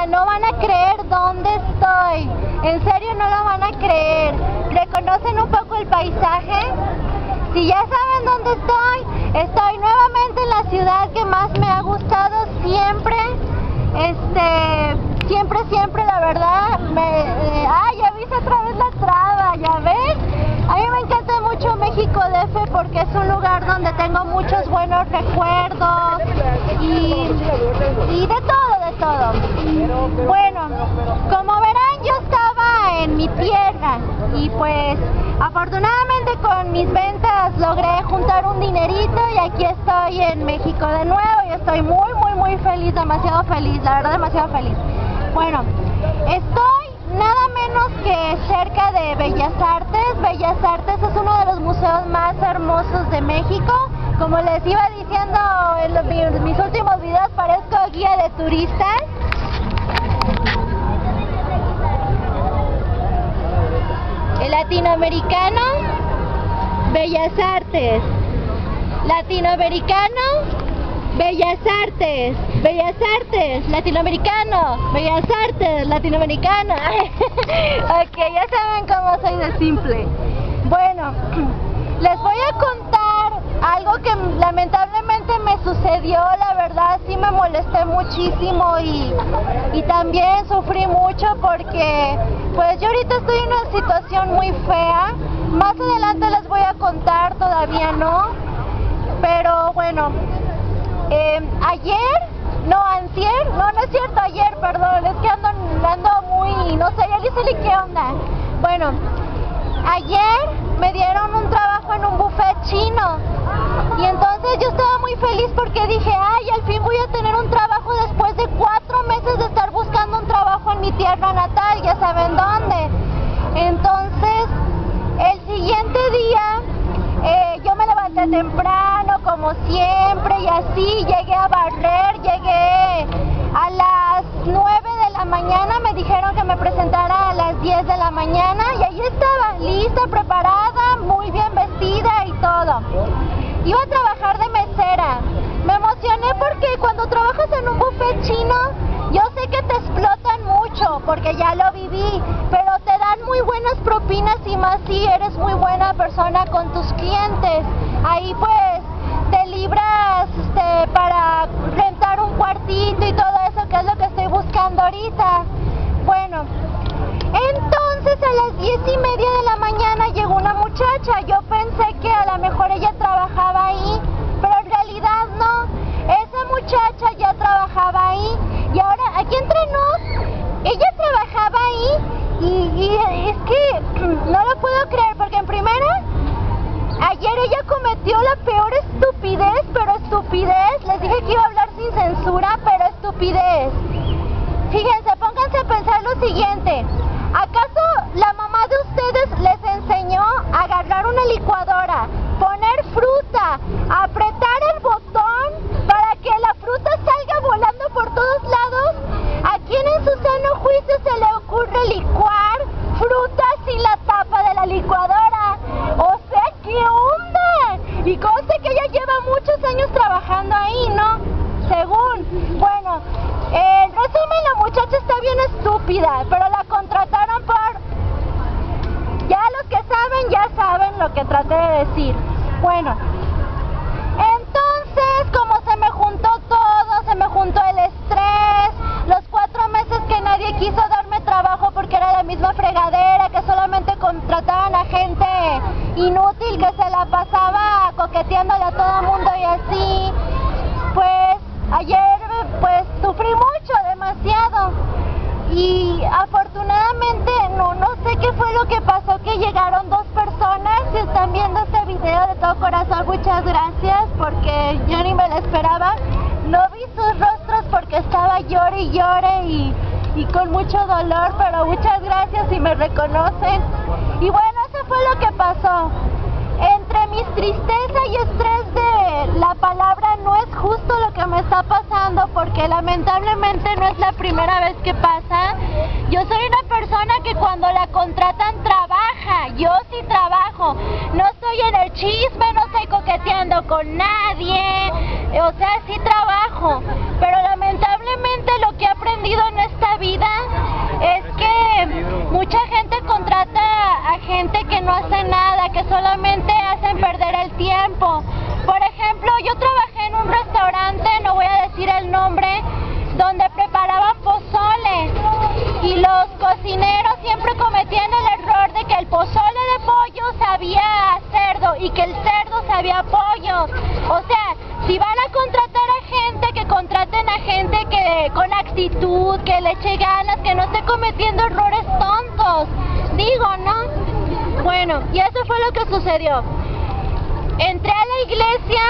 sea, no van a creer dónde estoy. En serio no lo van a creer. ¿Reconocen un poco el paisaje? Si ya saben dónde estoy nuevamente en la ciudad que más me ha gustado siempre. Siempre, la verdad. Ya viste otra vez la traba, ¿ya ves? A mí me encanta mucho México DF porque es un lugar donde tengo muchos buenos recuerdos y de todo. Bueno, como verán, yo estaba en mi tierra y pues afortunadamente con mis ventas logré juntar un dinerito y aquí estoy en México de nuevo y estoy muy feliz, demasiado feliz, la verdad demasiado feliz. Bueno, estoy nada menos que cerca de Bellas Artes. Bellas Artes es uno de los museos más hermosos de México. Como les iba diciendo en mis últimos videos, parezco guía de turistas. El latinoamericano, Bellas Artes. Latinoamericano, Bellas Artes. Bellas Artes, latinoamericano. Bellas Artes, latinoamericano. Ok, ya saben cómo soy de simple. Bueno, les voy a contar algo que lamentablemente me sucedió. La verdad sí me molesté muchísimo y también sufrí mucho porque pues yo ahorita estoy en una situación muy fea. Más adelante les voy a contar, todavía no. Pero bueno, ayer, perdón, es que ando muy, no sé, ya ni qué onda. Bueno, ayer me dieron un trabajo en un buffet chino y entonces yo estaba muy feliz porque dije, ay, al fin voy a tener un trabajo después de 4 meses de estar buscando un trabajo en mi tierra natal, ya saben dónde. Entonces, el siguiente día, yo me levanté temprano, como siempre, y así llegué a barrer, llegué a las 9 de la mañana, me dijeron que me presentara a las 10 de la mañana, y ahí estaba, lista, preparada, muy bien vestida y todo. Iba a trabajar de mesera. Me emocioné porque cuando trabajas en un buffet chino, yo sé que te explotan mucho, porque ya lo viví, pero te dan muy buenas propinas y más si eres muy buena persona con tus clientes. Ahí pues te libras para rentar un cuartito y todo eso, que es lo que estoy buscando ahorita. Bueno, entonces a las 10:30 de la mañana llegó una muchacha. Yo pensé que a lo mejor ella trabajaba ahí, pero en realidad no. Esa muchacha ya trabajaba ahí y ahora, aquí entre nos, ella trabajaba ahí y es que no lo puedo creer porque en primera, ayer ella cometió la peor estupidez, pero estupidez, les dije que iba a hablar sin censura, pero estupidez. Fíjense, pónganse a pensar lo siguiente, ¿acaso la mamá de ustedes les enseñó a agarrar una licuadora, poner fruta, apretar el botón para que la fruta salga volando por todos lados? ¿A quién en su sano juicio se le ocurre licuar fruta sin la tapa de la licuadora? O sea, ¿qué onda? Y conste que ella lleva muchos años trabajando ahí, ¿no? Según, bueno, en resumen, la muchacha está bien estúpida, pero la contrataron por... Ya los que saben, ya saben lo que traté de decir. Bueno, entonces, como se me juntó todo, se me juntó el estrés, los 4 meses que nadie quiso darme trabajo porque era la misma fregadera, que solamente contrataban a gente inútil que se la pasaba coqueteándole a todo el mundo y así, pues ayer pues sufrí mucho, demasiado, y afortunadamente no sé qué fue lo que pasó, que llegaron 2 personas. Si están viendo este video, de todo corazón muchas gracias porque yo ni me lo esperaba. No vi sus rostros porque estaba llore y llore y con mucho dolor, pero muchas gracias si me reconocen. Y bueno, eso fue lo que pasó. Entre mis tristeza y estrés de la palabra, no es justo lo que me está pasando porque lamentablemente no es la primera vez que pasa. Yo soy una persona que cuando la contratan trabaja, yo sí trabajo, no estoy en el chisme, no estoy coqueteando con nadie, o sea, sí trabajo, pero lamentablemente lo que he aprendido en esta vida nombre, donde preparaban pozole. Y los cocineros siempre cometían el error de que el pozole de pollo sabía a cerdo y que el cerdo sabía a pollo. O sea, si van a contratar a gente, que contraten a gente que con actitud, que le eche ganas, que no esté cometiendo errores tontos. Digo, ¿no? Bueno, y eso fue lo que sucedió. Entré a la iglesia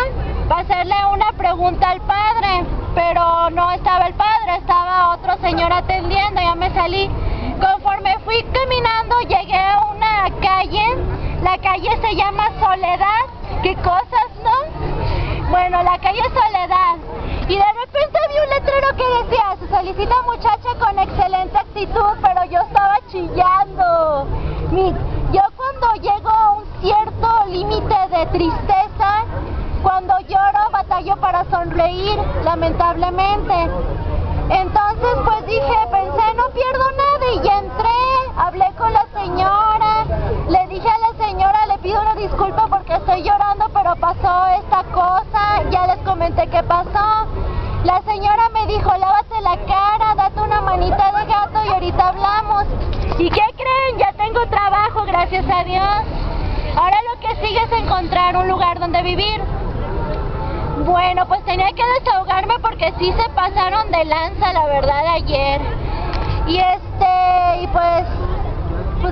para hacerle una pregunta al padre, pero no estaba el padre, estaba otro señor atendiendo, ya me salí. Conforme fui caminando, llegué a una calle, la calle se llama Soledad, qué cosas, ¿no? Bueno, la calle Soledad, y de repente vi un letrero que decía, se solicita muchacha con excelente actitud, pero yo estaba chillando. Yo cuando llego a un cierto límite de tristeza, cuando lloro batallo para sonreír, lamentablemente. Entonces pues dije, pensé, no pierdo nada, y entré, hablé con la señora, le dije a la señora, le pido una disculpa porque estoy llorando, pero pasó esta cosa, ya les comenté qué pasó. La señora me dijo, lávate la cara, date una manita de gato y ahorita hablamos. ¿Y qué creen? Ya tengo trabajo, gracias a Dios. Ahora lo que sigue es encontrar un lugar donde vivir. Bueno, pues tenía que desahogarme porque sí se pasaron de lanza, la verdad, ayer. Y pues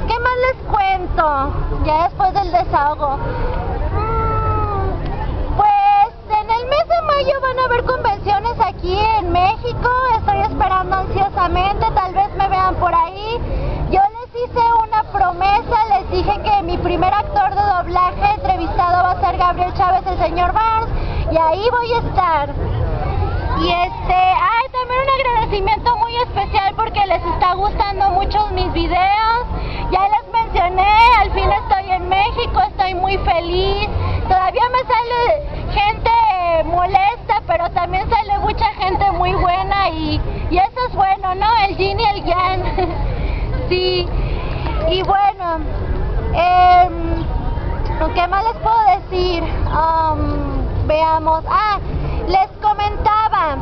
¿qué más les cuento? Ya después del desahogo. Pues en el mes de mayo van a haber convenciones aquí en México. Estoy esperando ansiosamente, tal vez me vean por ahí. Yo les hice una promesa, les dije que mi primer actor de doblaje entrevistado va a ser Gabriel Chávez, el señor Barnes, y ahí voy a estar. Y también un agradecimiento muy especial porque les está gustando mucho mis videos. Ya les mencioné, al fin estoy en México, estoy muy feliz. Todavía me sale gente molesta, pero también sale mucha gente muy buena y eso es bueno, ¿no? El yin y el yang. Sí. Y bueno, ¿qué más les puedo decir? Veamos. Les comentaba,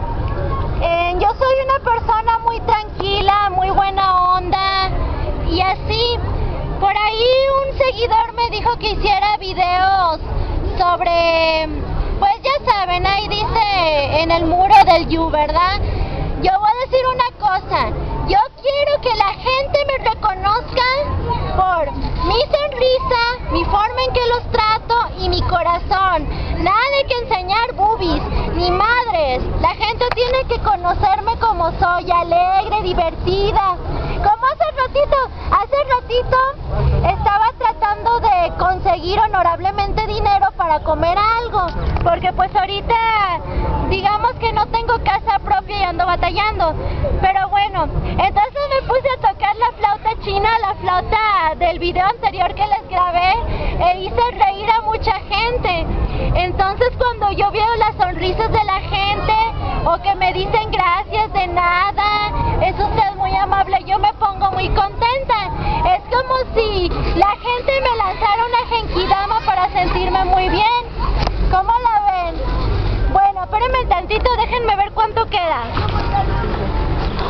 yo soy una persona muy tranquila, muy buena onda y así. Por ahí un seguidor me dijo que hiciera videos sobre, pues ya saben, ahí dice en el muro del You, ¿verdad? Yo voy a decir una cosa, yo quiero que la gente me reconozca por mi sonrisa, mi forma en que los trato y mi corazón. Nada de que enseñar boobies, ni madres. La gente tiene que conocerme como soy, alegre, divertida. Como hace ratito estaba tratando de conseguir honorablemente dinero para comer algo, porque pues ahorita digamos que no tengo casa propia y ando batallando, pero bueno, entonces me puse a tocar la flauta china, la flauta del video anterior que les grabé, e hice reír a mucha gente. Entonces cuando yo veo las sonrisas de la gente o que me dicen gracias, de nada, es usted muy amable, yo me pongo muy contenta. Es como si la gente me lanzara una genkidama para sentirme muy bien. ¿Cómo la ven? Bueno, espérenme tantito, déjenme ver cuánto queda.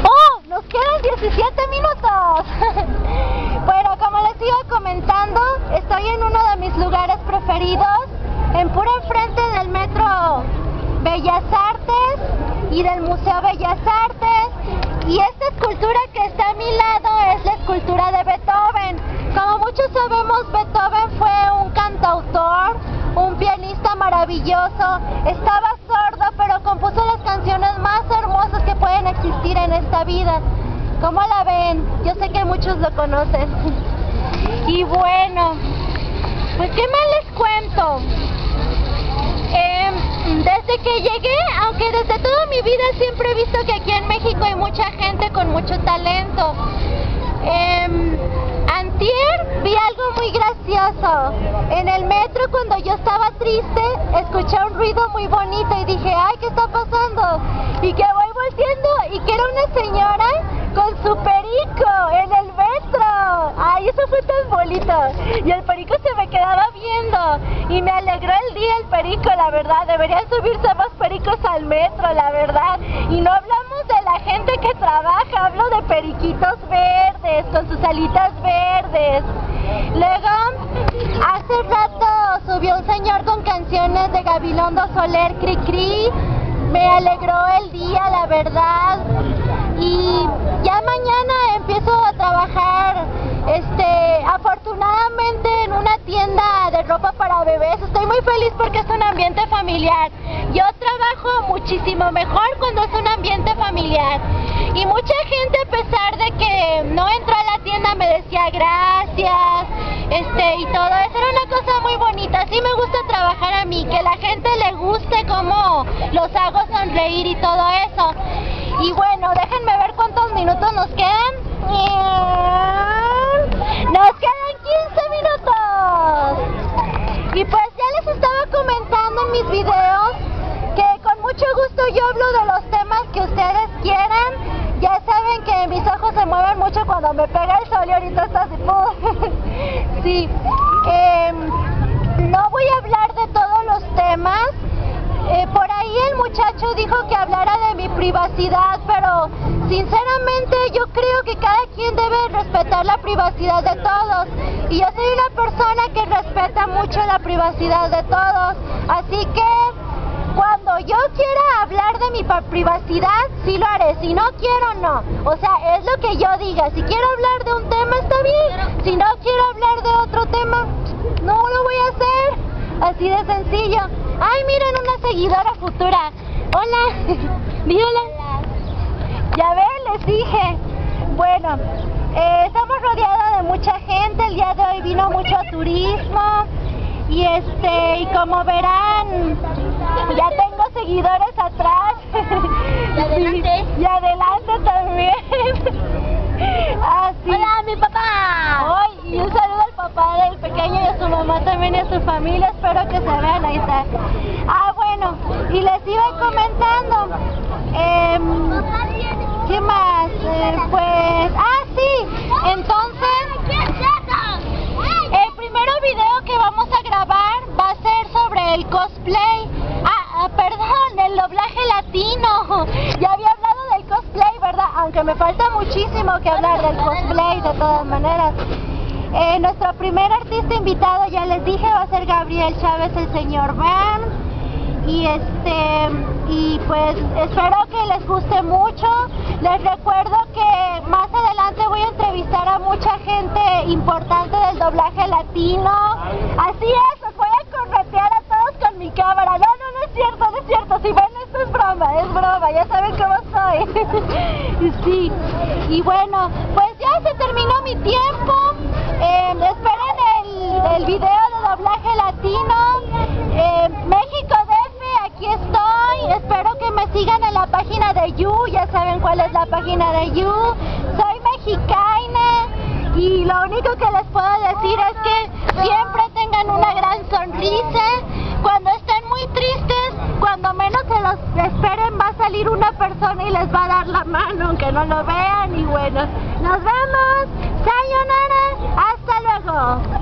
¡Oh! Nos quedan 17 minutos. Bueno, como les iba comentando, estoy en uno de mis lugares preferidos, en pura enfrente del Metro Bellas Artes y del Museo Bellas Artes, y esta escultura que está a mi lado es la escultura de Beethoven. Como muchos sabemos, Beethoven fue un cantautor, un pianista maravilloso, estaba sordo pero compuso las canciones más hermosas que pueden existir en esta vida. ¿Cómo la ven? Yo sé que muchos lo conocen. Y bueno, pues ¿qué más les cuento? Desde que llegué, aunque desde toda mi vida siempre he visto que aquí en México hay mucha gente con mucho talento. Antier vi algo muy gracioso. En el metro, cuando yo estaba triste, escuché un ruido muy bonito y dije, ay, ¿qué está pasando? Y que voy volteando y que era una señora con su perico en el metro. Ay, eso fue tan bonito. Y el perico se me quedaba viendo. Y me alegró el día el perico, la verdad. Deberían subirse más pericos al metro, la verdad. Y no hablamos de la gente que trabaja. Hablo de periquitos verdes, con sus alitas verdes. Luego, hace rato subió un señor con canciones de Gabilondo Soler, Cri Cri. Me alegró el día, la verdad. Y ya mañana empiezo a trabajar, afortunadamente en una tienda de ropa para bebés. Estoy muy feliz porque es un ambiente familiar. Yo trabajo muchísimo mejor cuando es un ambiente familiar. Y mucha gente, a pesar de que no entró a la tienda, me decía gracias, y todo eso. Era una cosa muy bonita. Sí me gusta trabajar a mí, que la gente le guste cómo los hago sonreír y todo eso. Y bueno, déjenme ver cuántos minutos nos quedan. Nos quedan 15 minutos. Y pues ya les estaba comentando en mis videos que con mucho gusto yo hablo de los temas que ustedes quieran. Ya saben que mis ojos se mueven mucho cuando me pega el sol y ahorita está así. Sí. No voy a hablar de todos los temas. Por ahí el muchacho dijo que hablara de mi privacidad, pero sinceramente yo creo que cada quien debe respetar la privacidad de todos. Y yo soy una persona que respeta mucho la privacidad de todos. Así que cuando yo quiera hablar de mi privacidad, sí lo haré. Si no quiero, no. O sea, es lo que yo diga. Si quiero hablar de un tema, está bien. Si no quiero hablar de otro tema, no lo voy a hacer. Así de sencillo. Ay, miren, una seguidora futura. Hola. Dígala. Ya ven, les dije. Bueno, estamos rodeados de mucha gente. El día de hoy vino mucho turismo. Y como verán, ya tengo seguidores atrás. Y adelante. Y adelante también. Así. Hola, mi papá. Hoy, y un saludo al papá del pequeño y a su mamá también y a su familia. Espero que se vean, ahí está. Bueno, y les iba comentando. ¿Qué más? Sí. Entonces, el primer video que vamos a grabar va a ser sobre el cosplay. Perdón, el doblaje latino. Ya había hablado del cosplay, ¿verdad? Aunque me falta muchísimo que hablar del cosplay, de todas maneras. Nuestro primer artista invitado, ya les dije, va a ser Gabriel Chávez, el señor Van. Y pues espero que les guste mucho. Les recuerdo que más adelante voy a entrevistar a mucha gente importante del doblaje latino. Así es, os voy a corretear a todos con mi cámara. No es cierto, no es cierto. Si ven, esto es broma, ya saben cómo soy. Sí, y bueno, pues ya se terminó mi tiempo. Esperen el video de doblaje latino. México DF, aquí estoy. Espero que me sigan en la página de You. Ya saben cuál es la página de You. Soy mexicana. Y lo único que les puedo decir es que siempre tengan una gran sonrisa. Cuando estén muy tristes, cuando menos se los esperen, va a salir una persona y les va a dar la mano, aunque no lo vean. Y bueno, nos vemos. Sayonara. Hasta luego.